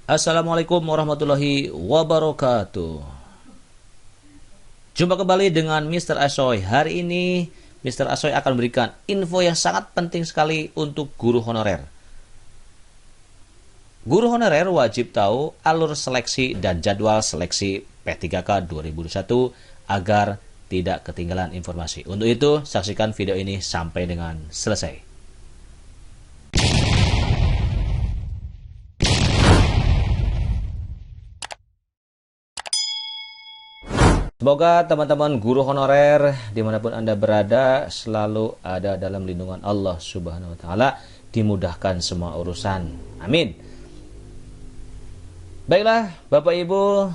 Assalamualaikum warahmatullahi wabarakatuh. Jumpa kembali dengan Mr. Asoy. Hari ini Mr. Asoy akan memberikan info yang sangat penting sekali untuk guru honorer. Guru honorer wajib tahu alur seleksi dan jadwal seleksi P3K 2021 agar tidak ketinggalan informasi. Untuk itu, saksikan video ini sampai dengan selesai. Semoga teman-teman guru honorer dimanapun Anda berada selalu ada dalam lindungan Allah Subhanahu wa Ta'ala, dimudahkan semua urusan. Amin. Baiklah, Bapak Ibu,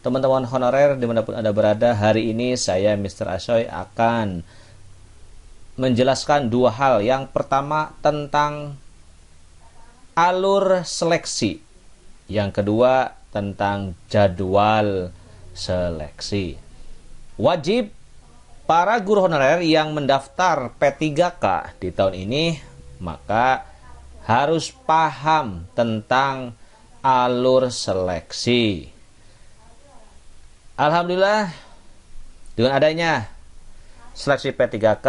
teman-teman honorer dimanapun Anda berada, hari ini saya Mr. Asoy akan menjelaskan dua hal. Yang pertama tentang alur seleksi, yang kedua tentang jadwal seleksi. Wajib para guru honorer yang mendaftar P3K di tahun ini maka harus paham tentang alur seleksi. Alhamdulillah, dengan adanya seleksi P3K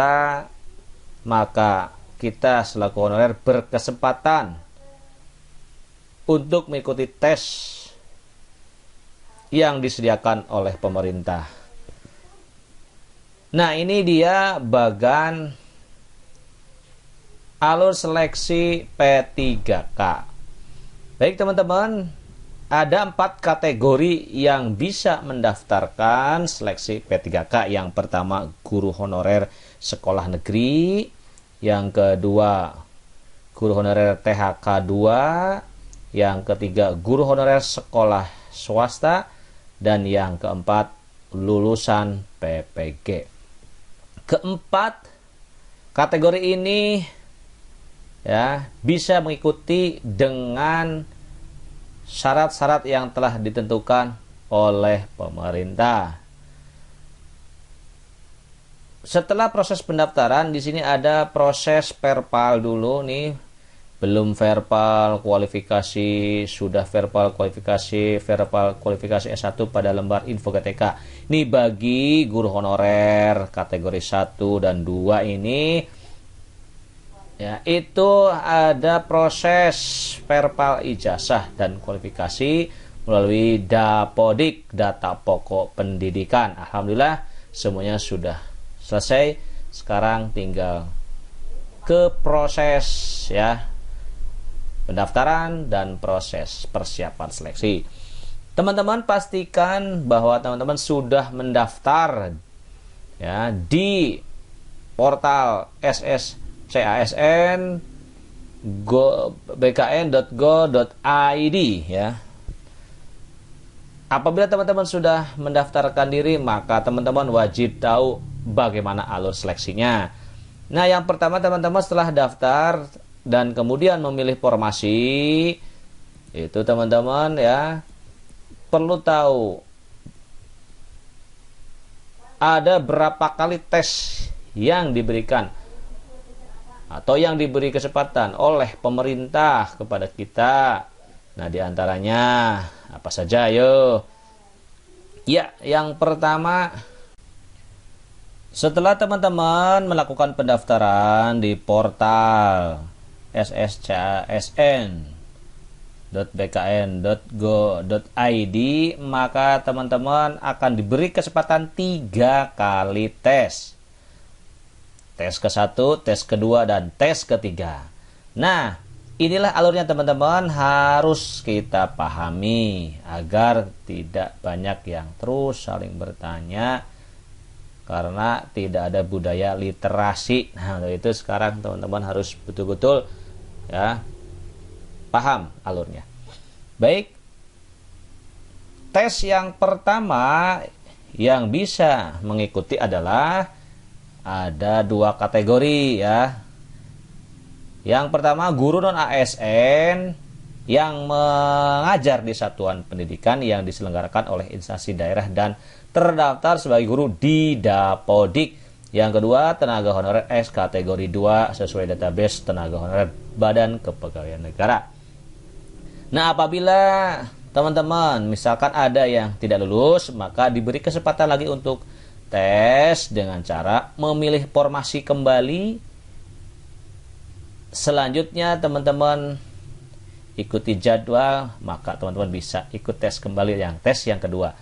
maka kita selaku honorer berkesempatan untuk mengikuti tes yang disediakan oleh pemerintah. Nah, ini dia bagan alur seleksi P3K. Baik teman-teman, ada 4 kategori yang bisa mendaftarkan seleksi P3K. Yang pertama, guru honorer sekolah negeri. Yang kedua, guru honorer THK 2. Yang ketiga, guru honorer sekolah swasta. Dan yang keempat, lulusan PPG. Keempat kategori ini ya bisa mengikuti dengan syarat-syarat yang telah ditentukan oleh pemerintah. Setelah proses pendaftaran, di sini ada proses perpal dulu nih. Belum verbal kualifikasi, sudah verbal kualifikasi S1 pada lembar info GTK. Ini bagi guru honorer kategori 1 dan 2 ini ya, itu ada proses verbal ijazah dan kualifikasi melalui Dapodik, data pokok pendidikan. Alhamdulillah semuanya sudah selesai. Sekarang tinggal ke proses ya pendaftaran dan proses persiapan seleksi. Teman-teman pastikan bahwa teman-teman sudah mendaftar ya di portal SSCASN bkn.go.id ya. Apabila teman-teman sudah mendaftarkan diri, maka teman-teman wajib tahu bagaimana alur seleksinya. Nah, yang pertama teman-teman setelah daftar dan kemudian memilih formasi, itu teman-teman ya perlu tahu ada berapa kali tes yang diberikan atau yang diberi kesempatan oleh pemerintah kepada kita. Nah, diantaranya apa saja yo? Ya, yang pertama, setelah teman-teman melakukan pendaftaran di portal sscsn.bkn.go.id, maka teman-teman akan diberi kesempatan 3 kali tes. Tes ke-1, tes kedua, dan tes ketiga. Nah, inilah alurnya teman-teman harus kita pahami agar tidak banyak yang terus saling bertanya karena tidak ada budaya literasi. Nah, untuk itu sekarang teman-teman harus betul-betul ya paham alurnya. Baik, tes yang pertama yang bisa mengikuti adalah ada 2 kategori ya. Yang pertama, guru non ASN yang mengajar di satuan pendidikan yang diselenggarakan oleh instansi daerah dan terdaftar sebagai guru di Dapodik. Yang kedua, tenaga honorer S kategori 2 sesuai database tenaga honorer Badan Kepegawaian Negara. Nah, apabila teman-teman misalkan ada yang tidak lulus, maka diberi kesempatan lagi untuk tes dengan cara memilih formasi kembali. Selanjutnya teman-teman ikuti jadwal, maka teman-teman bisa ikut tes kembali yang tes yang kedua.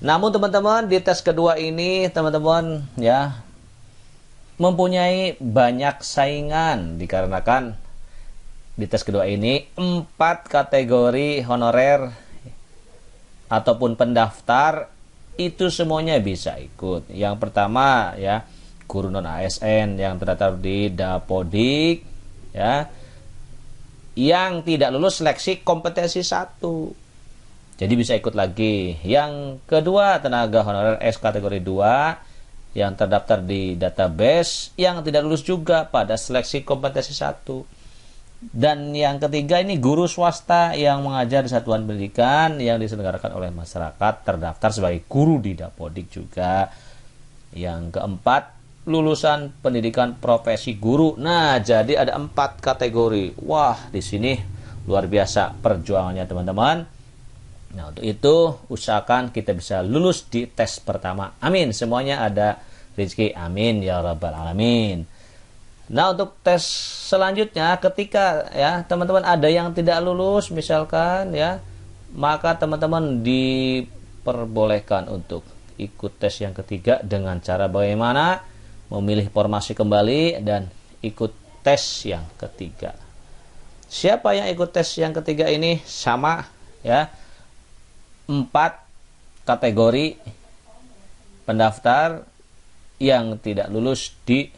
Namun teman-teman di tes kedua ini teman-teman ya mempunyai banyak saingan dikarenakan di tes kedua ini 4 kategori honorer ataupun pendaftar itu semuanya bisa ikut. Yang pertama ya, guru non ASN yang terdaftar di Dapodik ya, yang tidak lulus seleksi kompetensi 1. Jadi bisa ikut lagi. Yang kedua, tenaga honorer S kategori 2 yang terdaftar di database yang tidak lulus juga pada seleksi kompetensi 1. Dan yang ketiga ini guru swasta yang mengajar di satuan pendidikan yang diselenggarakan oleh masyarakat terdaftar sebagai guru di Dapodik juga. Yang keempat, lulusan pendidikan profesi guru. Nah, jadi ada 4 kategori. Wah, di sini luar biasa perjuangannya teman-teman. Nah, untuk itu usahakan kita bisa lulus di tes pertama. Amin. Semuanya ada rezeki. Amin ya rabbal alamin. Nah, untuk tes selanjutnya ketika ya teman-teman ada yang tidak lulus misalkan ya, maka teman-teman diperbolehkan untuk ikut tes yang ketiga dengan cara bagaimana? Memilih formasi kembali dan ikut tes yang ketiga. Siapa yang ikut tes yang ketiga ini? Sama ya, 4 kategori pendaftar yang tidak lulus di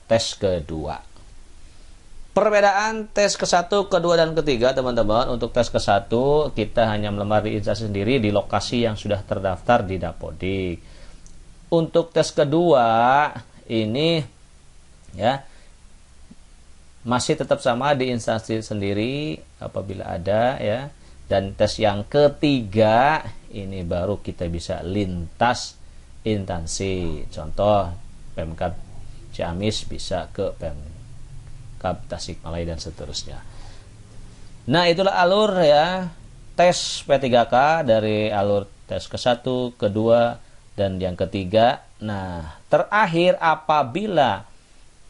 tes kedua. Perbedaan tes ke-1, kedua, dan ketiga teman-teman. Untuk tes ke-1 kita hanya melamar di instansi sendiri di lokasi yang sudah terdaftar di Dapodik. Untuk tes kedua ini ya masih tetap sama di instansi sendiri apabila ada ya. Dan tes yang ketiga ini baru kita bisa lintas instansi. Contoh Pemkab Ciamis bisa ke Pemkab Tasikmalaya dan seterusnya. Nah, itulah alur ya tes P3K dari alur tes ke-1, kedua, dan yang ketiga. Nah, terakhir apabila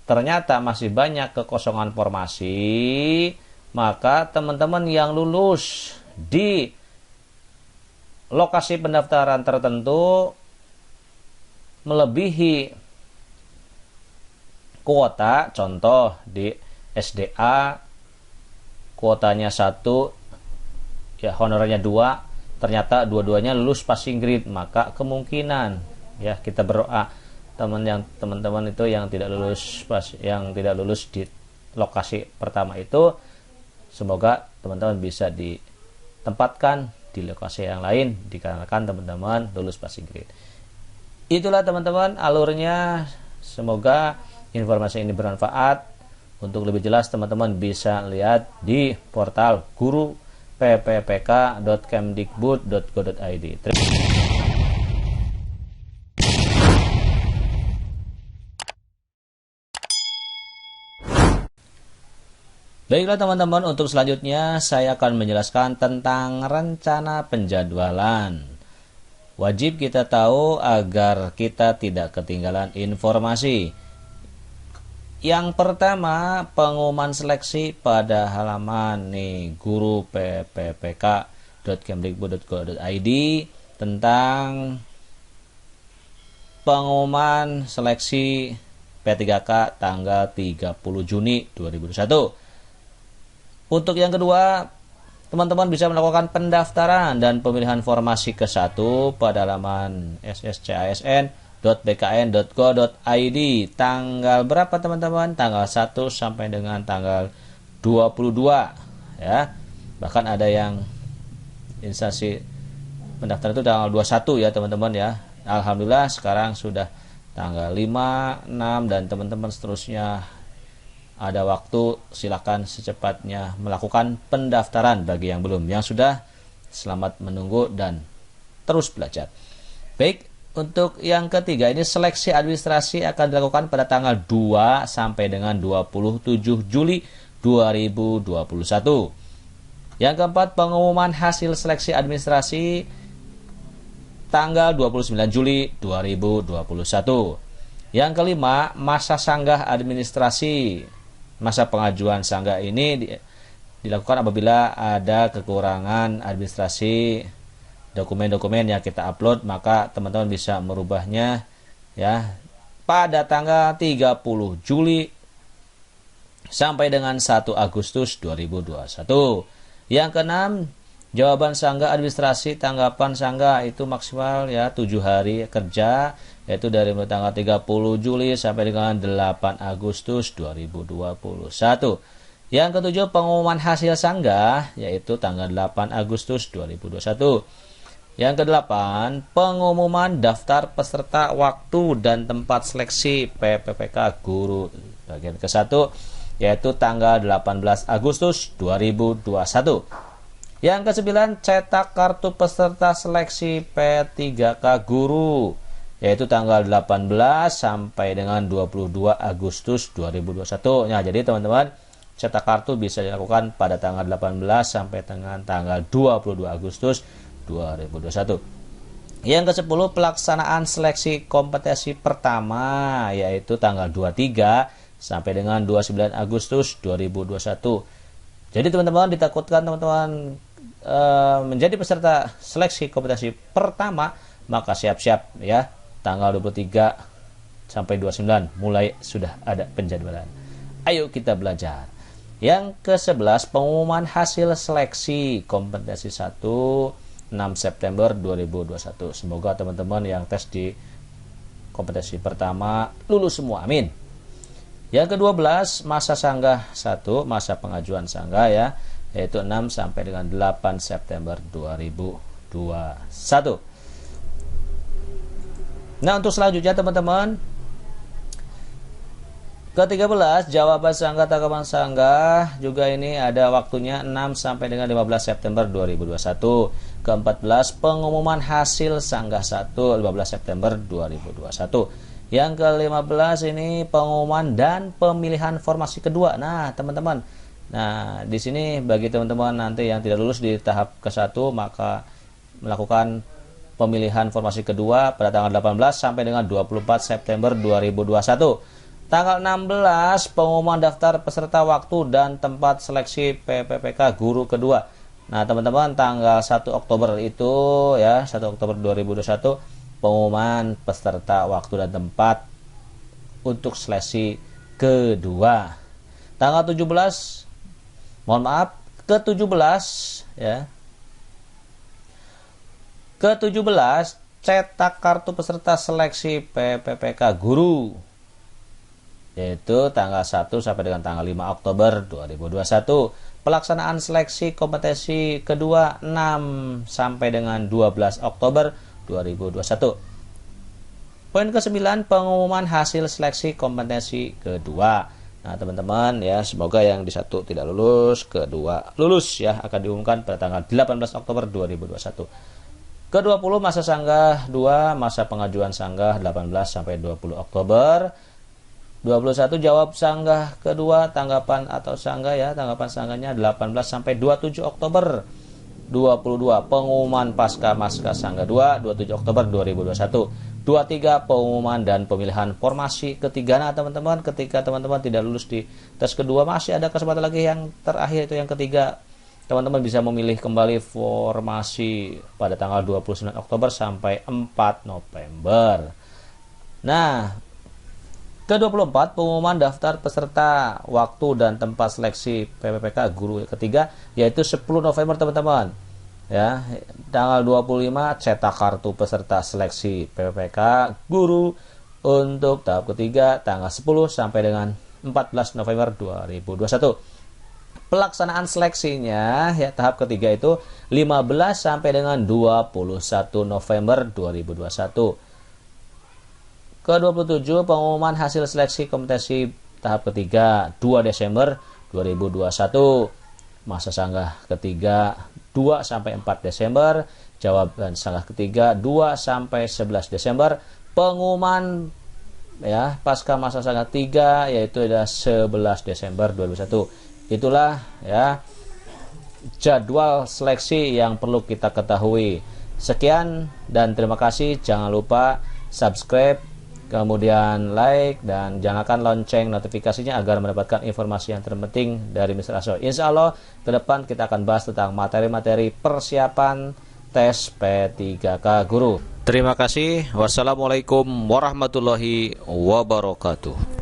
ternyata masih banyak kekosongan formasi, maka teman-teman yang lulus di lokasi pendaftaran tertentu melebihi kuota, contoh di SDA kuotanya 1 ya, honorernya 2, ternyata dua-duanya lulus passing grade, maka kemungkinan ya kita berdoa teman-teman itu yang tidak lulus di lokasi pertama itu, semoga teman-teman bisa ditempatkan di lokasi yang lain dikarenakan teman-teman lulus passing grade. Itulah teman-teman alurnya. Semoga informasi ini bermanfaat. Untuk lebih jelas teman-teman bisa lihat di portal guruppk.kemdikbud.go.id. Baiklah teman-teman, untuk selanjutnya saya akan menjelaskan tentang rencana penjadwalan. Wajib kita tahu agar kita tidak ketinggalan informasi. Yang pertama, pengumuman seleksi pada halaman nih guruppk.kemdikbud.go.id tentang pengumuman seleksi P3K tanggal 30 Juni 2021. Untuk yang kedua, teman-teman bisa melakukan pendaftaran dan pemilihan formasi ke-1 pada halaman sscsn.bkn.go.id. Tanggal berapa teman-teman? Tanggal 1 sampai dengan tanggal 22 ya. Bahkan ada yang instansi pendaftaran itu tanggal 21 ya teman-teman ya. Alhamdulillah sekarang sudah tanggal 5, 6 dan teman-teman seterusnya ada waktu, silakan secepatnya melakukan pendaftaran. Bagi yang belum, yang sudah, selamat menunggu dan terus belajar. Baik, untuk yang ketiga ini seleksi administrasi akan dilakukan pada tanggal 2 sampai dengan 27 Juli 2021. Yang keempat, pengumuman hasil seleksi administrasi tanggal 29 Juli 2021. Yang kelima, masa sanggah administrasi. Masa pengajuan sanggah ini dilakukan apabila ada kekurangan administrasi dokumen-dokumen yang kita upload, maka teman-teman bisa merubahnya ya pada tanggal 30 Juli sampai dengan 1 Agustus 2021. Yang keenam, jawaban sanggah administrasi tanggapan sanggah itu maksimal ya 7 hari kerja, yaitu dari mulai tanggal 30 Juli sampai dengan 8 Agustus 2021. Yang ketujuh, pengumuman hasil sanggah yaitu tanggal 8 Agustus 2021. Yang kedelapan, pengumuman daftar peserta waktu dan tempat seleksi PPPK guru bagian ke-1 yaitu tanggal 18 Agustus 2021. Yang kesembilan, cetak kartu peserta seleksi P3K guru yaitu tanggal 18 sampai dengan 22 Agustus 2021. Nah, jadi teman-teman, cetak kartu bisa dilakukan pada tanggal 18 sampai dengan tanggal 22 Agustus 2021. Yang ke-10, pelaksanaan seleksi kompetensi pertama yaitu tanggal 23 sampai dengan 29 Agustus 2021. Jadi teman-teman, ditakutkan teman-teman menjadi peserta seleksi kompetensi pertama, maka siap-siap ya, tanggal 23 sampai 29 mulai sudah ada penjadwalan. Ayo kita belajar. Yang ke-11, pengumuman hasil seleksi kompetensi 1 6 September 2021. Semoga teman-teman yang tes di kompetensi pertama lulus semua. Amin. Yang ke-12, masa sanggah 1, masa pengajuan sanggah ya, yaitu 6 sampai dengan 8 September 2021. Nah, untuk selanjutnya teman-teman, ke-13, jawaban sanggah tanggapan sanggah juga ini ada waktunya 6 sampai dengan 15 September 2021. Ke-14, pengumuman hasil sanggah 1 15 September 2021. Yang ke-15 ini pengumuman dan pemilihan formasi kedua. Nah, teman-teman, nah di sini bagi teman-teman nanti yang tidak lulus di tahap ke-1, maka melakukan pemilihan formasi kedua pada tanggal 18 sampai dengan 24 September 2021. Tanggal 16, pengumuman daftar peserta waktu dan tempat seleksi PPPK guru kedua. Nah, teman-teman, tanggal 1 Oktober itu ya, 1 Oktober 2021, pengumuman peserta waktu dan tempat untuk seleksi kedua. Tanggal 17, mohon maaf, ke-17 ya. Ke-17, cetak kartu peserta seleksi PPPK guru, yaitu tanggal 1 sampai dengan tanggal 5 Oktober 2021. Pelaksanaan seleksi kompetensi kedua 6 sampai dengan 12 Oktober 2021. Poin ke-9, pengumuman hasil seleksi kompetensi kedua. Nah, teman-teman ya, semoga yang di 1 tidak lulus, kedua lulus ya, akan diumumkan pada tanggal 18 Oktober 2021. Ke-20, masa sanggah 2, masa pengajuan sanggah 18 sampai 20 Oktober. 21, jawab sanggah kedua, tanggapan atau sanggah ya, tanggapan sanggahnya 18 sampai 27 Oktober. 22, pengumuman pasca sanggah 2 27 Oktober 2021. 23, pengumuman dan pemilihan formasi ketiga. Nah, teman-teman, ketika teman-teman tidak lulus di tes kedua, masih ada kesempatan lagi yang terakhir, itu yang ketiga. Teman-teman bisa memilih kembali formasi pada tanggal 29 Oktober sampai 4 November. Nah, ke-24, pengumuman daftar peserta waktu dan tempat seleksi PPPK guru ketiga yaitu 10 November teman-teman. Ya, tanggal 25 cetak kartu peserta seleksi PPPK guru untuk tahap ketiga tanggal 10 sampai dengan 14 November 2021. Pelaksanaan seleksinya ya tahap ketiga itu 15 sampai dengan 21 November 2021. Ke-27, pengumuman hasil seleksi kompetensi tahap ketiga 2 Desember 2021. Masa sanggah ketiga 2 sampai 4 Desember. Jawaban sanggah ketiga 2 sampai 11 Desember. Pengumuman ya pasca masa sanggah 3 yaitu ada 11 Desember 2021. Itulah ya jadwal seleksi yang perlu kita ketahui. Sekian dan terima kasih. Jangan lupa subscribe, kemudian like, dan nyalakan lonceng notifikasinya agar mendapatkan informasi yang terpenting dari Mr. Aso. Insya Allah ke depan kita akan bahas tentang materi-materi persiapan tes P3K Guru. Terima kasih. Wassalamualaikum warahmatullahi wabarakatuh.